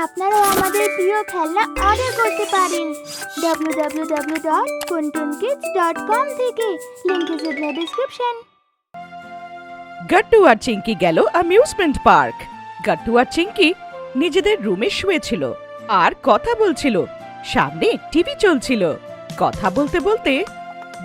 আপনারাও আমাদের প্রিয় খেলনা অর্ডার করতে পারেন www.kuntunkids.com থেকে। Link is in the description. Gattu আর চিঙ্কি গেল অ্যামিউজমেন্ট পার্ক। গাট্টু আর চিঙ্কি নিজেদের রুমে শুয়েছিল আর কথা বলছিল। সামনে টিভি চলছিল। কথা বলতে বলতে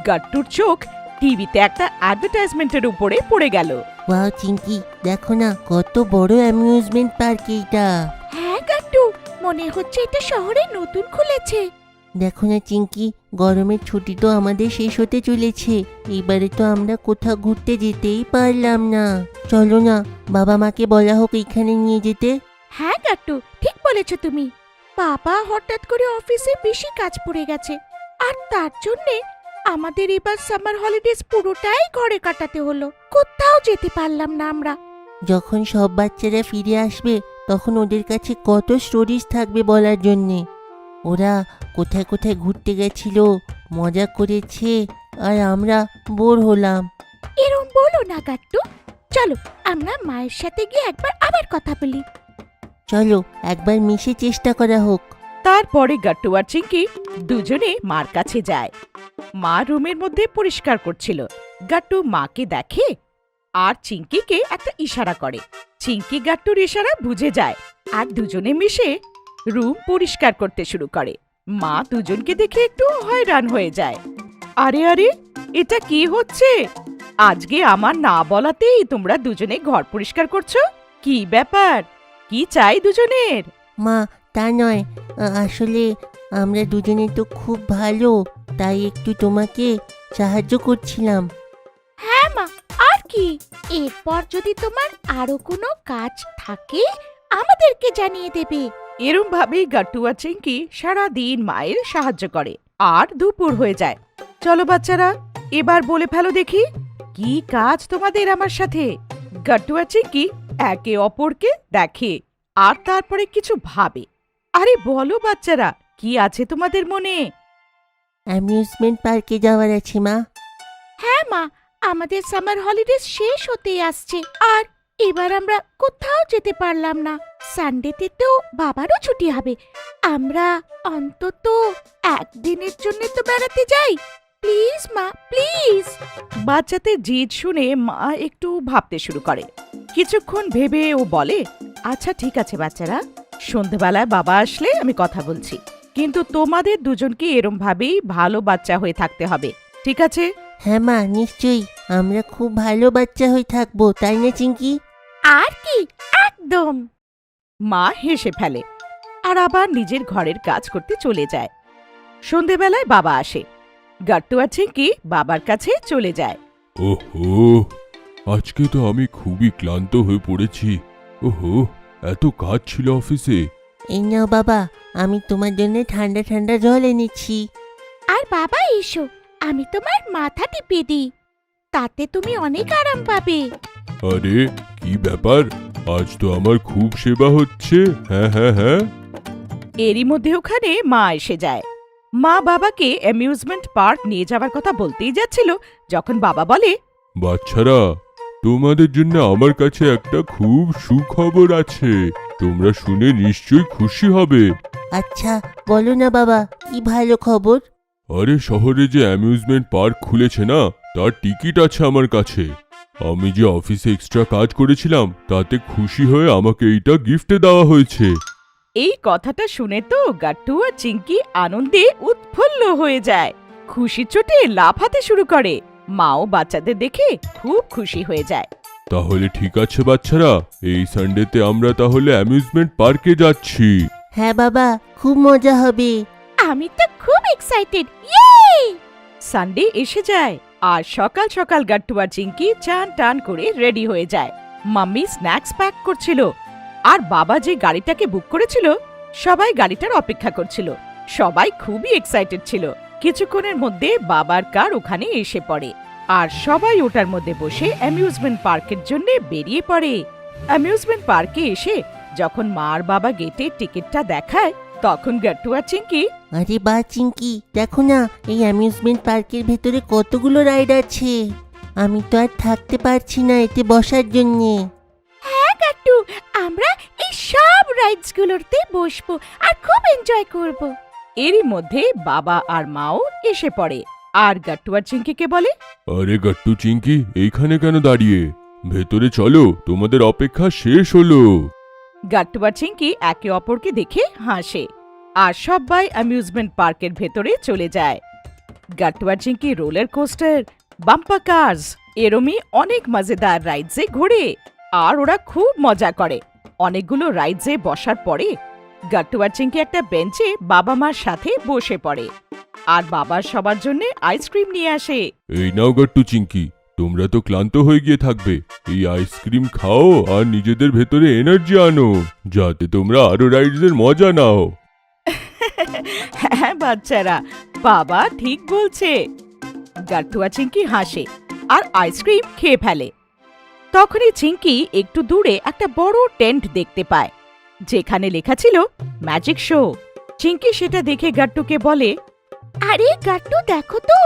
গাট্টুর চোখ টিভিতে একটা অ্যাডভার্টাইজমেন্টের উপরে পড়ে গেল। ওয়াও চিঙ্কি, দেখো না কত বড় অ্যামিউজমেন্ট পার্ক এটা। হ্যাঁ গাট্টু, মনে হচ্ছে এটা শহরে নতুন খুলেছে। দেখো না চিঙ্কি, গরমের ছুটি তো আমাদের শেষ হতে চলেছে। এবারে তো আমরা কোথাও ঘুরতে যেতেই পারলাম না। চলো না, বাবা মাকে বলা হোক এখানে নিয়ে যেতে। হ্যাঁ গাট্টু, ঠিক বলেছো তুমি। বাবা হঠাৎ করে অফিসে বেশি কাজ পড়ে গেছে, আর তার জন্যে আমাদের এবার সামার হলিডেজ পুরোটাই ঘরে কাটাতে হলো। কোথাও যেতে পারলাম না আমরা। যখন সব বাচ্চারা ফিরে আসবে তখন ওদের কাছে কত স্টোরিজ থাকবে বলার জন্যে। ওরা কোথায় কোথায় ঘুরতে গেছিল, মজা করেছে, আর আমরা বোর হলাম। এরম বলো না গাট্টু, চলো আমরা মায়ের সাথে গিয়ে একবার আবার কথা বলি। চলো একবার মিশে চেষ্টা করা হোক। তারপরে গাট্টু আর চিঙ্কি দুজনে মার কাছে যায়। মা রুমের মধ্যে পরিষ্কার করছিল। গাট্টু মাকে দেখে আর চিঙ্কিকে একটা ইশারা করে। চিঙ্কি গাট্টুর ইশারা বুঝে যায় আর দুজনে মিশে রুম পরিষ্কার করতে শুরু করে। মা দুজনকে দেখে একটু হয়রান হয়ে যায়। আরে আরে, এটা কি হচ্ছে? আজকে আমার না বলাতেই তোমরা দুজনে ঘর পরিষ্কার করছো? কি ব্যাপার? কি চাই দুজনের? মা, তা নয়, আসলে আমরা দুজনে তো খুব ভালো, তাই একটু তোমাকে সাহায্য করছিলাম। হ্যাঁ মা, আর কি? এরপর যদি তোমার আরো কোনো কাজ থাকে আমাদেরকে জানিয়ে দেবে। এরম ভাবেই গাট্টু আর চিঙ্কি সারাদিন মায়ের সাহায্য করে। আর দুপুর হয়ে যায়। চলো বাচ্চারা, এবার বলে ফেলো দেখি, কি কাজ তোমাদের আমার সাথে? গাট্টু আর চিঙ্কি একে অপরকে দেখে আর তারপরে কিছু ভাবে। আরে বলো বাচ্চারা, কি আছে তোমাদের মনে? অ্যামিউজমেন্ট পার্কে যাওয়ার আছে মা। হ্যাঁ মা, আমাদের সামার হলিডেজ শেষ হতেই আসছে, আর এবার আমরা কোথাও যেতে পারলাম না। সানডেতে তো বাবারও ছুটি হবে। আমরা অন্তত একদিনের জন্য তো বেড়াতে যাই। প্লিজ মা, প্লিজ। বাচ্চাদের জিদ শুনে মা একটু ভাবতে শুরু করে। কিছুক্ষণ ভেবে ও বলে, আচ্ছা ঠিক আছে বাচ্চারা, সন্ধেবেলায় বাবা আসলে আমি কথা বলছি, কিন্তু তোমাদের দুজনকে এরম ভাবেই ভালো বাচ্চা হয়ে থাকতে হবে, ঠিক আছে? হ্যাঁ মা, নিশ্চয়ই আমরা খুব ভালো বাচ্চা হয়ে থাকবো, তাই না চিঙ্কি? আর কি, একদম। মা হেসে ফেলে আর আবার নিজের ঘরের কাজ করতে চলে যায়। সন্ধেবেলায় বাবা আসে। গাট্টু আর চিঙ্কি বাবার কাছে চলে যায়। ওহো, আজকে তো আমি খুবই ক্লান্ত হয়ে পড়েছি। ওহো, এত কাজ ছিল অফিসে। এই নাও বাবা, আমি তোমার জন্য ঠান্ডা ঠান্ডা জল এনেছি। আর বাবা এসো, আমি তোমার মাথা টিপে দিই, তাতে তুমি অনেক আরাম পাবে। আরে কি ব্যাপার, আজ তো আমার খুব সেবা হচ্ছে। হ্যাঁ হ্যাঁ হ্যাঁ। এরই মধ্যে ওখানে মা এসে যায়। মা বাবাকে অ্যামিউজমেন্ট পার্ক নিয়ে যাওয়ার কথা বলতেই যাচ্ছিল, যখন বাবা বলে, বাচ্চারা, তোমাদের জন্য আমার কাছে একটা খুব সুখবর আছে। তোমরা শুনে নিশ্চয়ই খুশি হবে। আচ্ছা বলো না বাবা, কি ভালো খবর? আরে শহরে যে অ্যামিউজমেন্ট পার্ক খুলেছে না, তার টিকিট আছে আমার কাছে। আমি যে অফিসে এক্সট্রা কাজ করেছিলাম তাতে খুশি হয়ে আমাকে এইটা গিফটে দেওয়া হয়েছে। এই কথাটা শুনে তো গাট্টু আর চিঙ্কি আনন্দে উৎফুল্ল হয়ে যায়। খুশি চোটে লাফাতে শুরু করে। মাও বাচ্চাদের দেখে খুব খুশি হয়ে যায়। তাহলে ঠিক আছে বাচ্চারা, এই সানডেতে আমরা তাহলে অ্যামিউজমেন্ট পার্কে যাচ্ছি। হ্যাঁ বাবা, খুব মজা হবে। আমি তো খুব এক্সাইটেড। ইয়ে! সানডে এসে যায় আর সকাল সকাল গাট্টু আর চিঙ্কি চান টান করে রেডি হয়ে যায়। মাম্মি স্ন্যাক্স প্যাক করছিল আর বাবা যে গাড়িটাকে বুক করেছিল সবাই গাড়িটার অপেক্ষা করছিল। সবাই খুবই এক্সাইটেড ছিল। কিছুক্ষণের মধ্যে বাবার কার ওখানে এসে পড়ে আর সবাই ওটার মধ্যে বসে অ্যামিউজমেন্ট পার্কের জন্য বেরিয়ে পড়ে। অ্যামিউজমেন্ট পার্কে এসে যখন মার বাবা গেটে টিকিটটা দেখায়, তখন গাট্টু আর চিঙ্কি, আরে বা চিঙ্কি, দেখো না এই অ্যামিউজমেন্ট পার্কের ভেতরে কতগুলো রাইড আছে। আমি তো আর থাকতে পারছি না এতে বসার জন্যে। হ্যাঁ গাট্টু, আমরা এই সব রাইডসগুলোতে বসবো আর খুব এনজয় করব। এরই মধ্যে বাবা আর মাও এসে পড়ে আর গাট্টু আর চিঙ্কিকে বলে, আরে গাট্টু চিঙ্কি এইখানে কেন দাঁড়িয়ে? ভেতরে চলো, তোমাদের অপেক্ষা শেষ হলো। গাট্টু আর চিঙ্কি একে অপরকে দেখে হাসে আর সবাই অ্যামিউজমেন্ট পার্কের ভেতরে চলে যায়। গাট্টু আর Chinki roller coaster, bumper cars এরমই অনেক মজাদার রাইডসে ঘোরে আর ওরা খুব মজা করে। অনেকগুলো রাইডসে বসার পরে গাট্টু আর চিঙ্কি একটা বেঞ্চে বাবা মার সাথে বসে পড়ে আর বাবার সবার জন্য আইসক্রিম নিয়ে আসে। এই নাও গাট্টু চিঙ্কি, তোমরা তো ক্লান্ত হয়ে গিয়ে থাকবে, এই আইসক্রিম খাও আর নিজেদের ভেতরে এনার্জি আনো, যাতে তোমরা আরো রাইডসের মজা নাও। হ্যাঁ বাচ্চারা, বাবা ঠিক বলছে। গাট্টু আর চিঙ্কি হাসে আর আইসক্রিম খেয়ে ফেলে। তখনই চিঙ্কি একটু দূরে একটা বড় টেন্ট দেখতে পায় যেখানে লেখা ছিল ম্যাজিক শো। চিঙ্কি সেটা দেখে গাট্টুকে বলে, আরে গাট্টু দেখো তো,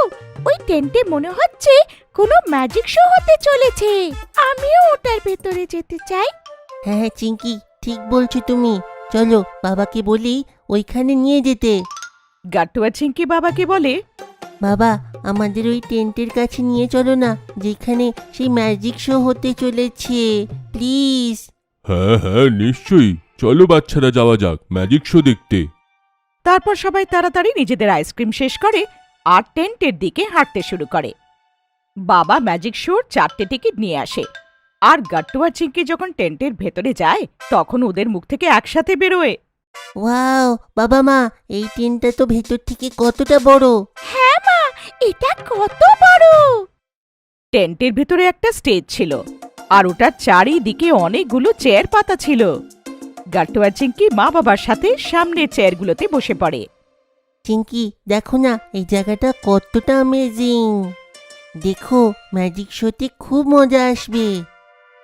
ওই টেন্টে মনে হচ্ছে কোনো ম্যাজিক শো হতে চলেছে। আমিও ওটার ভেতরে যেতে চাই। হ্যাঁ হ্যাঁ চিঙ্কি, ঠিক বলছো তুমি। চলো বাবাকে বলি ওইখানে নিয়ে যেতে। গাট্টু আর চিঙ্কি বাবাকে বলে, বাবা, আমাদের ওই টেন্টের কাছে নিয়ে চলো না, যেখানে সেই ম্যাজিক শো হতে চলেছে, প্লিজ। হ্যাঁ হ্যাঁ নিশ্চয়ই, চলো বাচ্চারা যাওয়া যাক ম্যাজিক শো দেখতে। তারপর সবাই তাড়াতাড়ি নিজেদের আইসক্রিম শেষ করে আর টেন্টের দিকে হাঁটতে শুরু করে। বাবা ম্যাজিক শোর 4টে টিকিট নিয়ে আসে আর গাট্টু আর চিঙ্কি যখন টেন্টের ভেতরে যায় তখন ওদের মুখ থেকে একসাথে বেরোয়, ওয়াও বাবা মা, এই টেন্টটা তো ভেতর থেকে কতটা বড়। হ্যাঁ মা, এটা কত বড়। টেন্টের ভেতরে একটা স্টেজ ছিল আর ওটার চারিদিকে অনেকগুলো চেয়ার পাতা ছিল। গাট্টু আর চিঙ্কি মা বাবার সাথে সামনের চেয়ারগুলোতে বসে পড়ে। চিঙ্কি দেখো না, এই জায়গাটা কতটা অ্যামেজিং। দেখো, ম্যাজিক শোতে খুব মজা আসবে।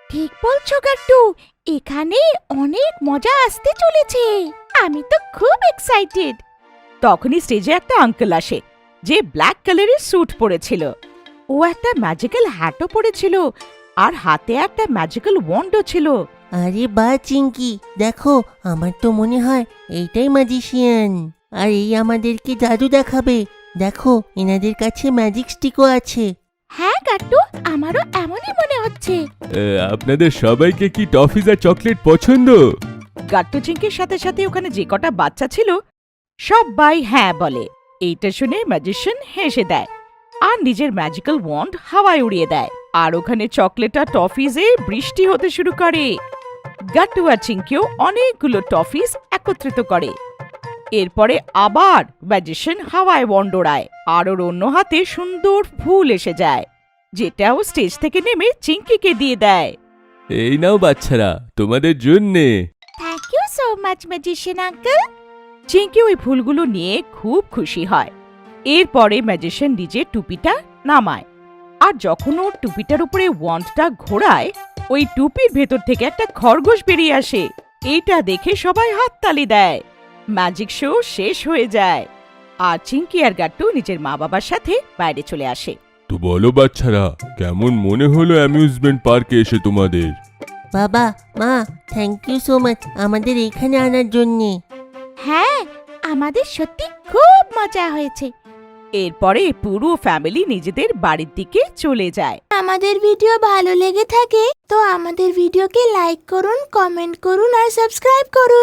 ঠিক বলছো গাট্টু, এখানে অনেক মজা আসতে চলেছে। আমি তো খুব এক্সাইটেড। তখনই স্টেজে একটা আঙ্কেল আসে যে ব্ল্যাক কালারের স্যুট পরেছিল। ও একটা ম্যাজিক্যাল হ্যাটও পরেছিল আর হাতে একটা ম্যাজিক্যাল ওয়ান্ডও ছিল। আরে বা চিঙ্কি, দেখো, আমার তো মনে হয় এইটাই ম্যাজিশিয়ান, আর এই আমাদেরকে জাদু দেখাবে। দেখো, এনাদের কাছে ম্যাজিক স্টিকও আছে। হ্যাঁ গাট্টু, আমারও এমনই মনে হচ্ছে। আপনাদের সবাইকে কি টফিজ আর চকলেট পছন্দ? গাট্টু চিঙ্কির সাথে সাথে ওখানে যে কটা বাচ্চা ছিল সবাই হ্যাঁ বলে। এইটা শুনে ম্যাজিশিয়ান হেসে দেয় আর নিজের ম্যাজিক্যাল ওয়ান্ড হাওয়ায় উড়িয়ে দেয় আর ওখানে চকলেট আর টফিজে বৃষ্টি হতে শুরু করে। গাট্টু আর চিঙ্কিও অনেকগুলো টফিজ একত্রিত করে। এরপরে আবার ম্যাজিশিয়ান হাওয়ায় ওয়ান্ড ওড়ায় আর ওর অন্য হাতে সুন্দর ফুল এসে যায়, যেটাও স্টেজ থেকে নেমে চিঙ্কিকে দিয়ে দেয়। এই নাও বাচ্চারা, তোমাদের জন্যে। Thank you so much magician uncle. Chinki ওই ফুলগুলো নিয়ে খুব খুশি হয়। এরপরে ম্যাজিশিয়ান নিজের টুপিটা নামায় আর যখন ওর টুপিটার উপরে ওয়ান্ডটা ঘোরায় ওই টুপির ভেতর থেকে একটা খরগোশ বেরিয়ে আসে। এইটা দেখে সবাই হাততালি দেয়। ম্যাজিক শো শেষ হয়ে যায় আর চিঙ্কি আর গাট্টু নিজের মা বাবার সাথে বাইরে চলে আসে। তো বলো বাচ্চারা, কেমন মনে হলো অ্যামিউজমেন্ট পার্কে এসে তোমাদের? বাবা মা, থ্যাংক ইউ সো মাচ আমাদের এখানে আনার জন্যে। হ্যাঁ, আমাদের সত্যি খুব মজা হয়েছে। এরপরে পুরো ফ্যামিলি নিজেদের বাড়ির দিকে চলে যায়। আমাদের ভিডিও ভালো লেগে থাকে তো আমাদের ভিডিওকে লাইক করুন, কমেন্ট করুন আর সাবস্ক্রাইব করুন।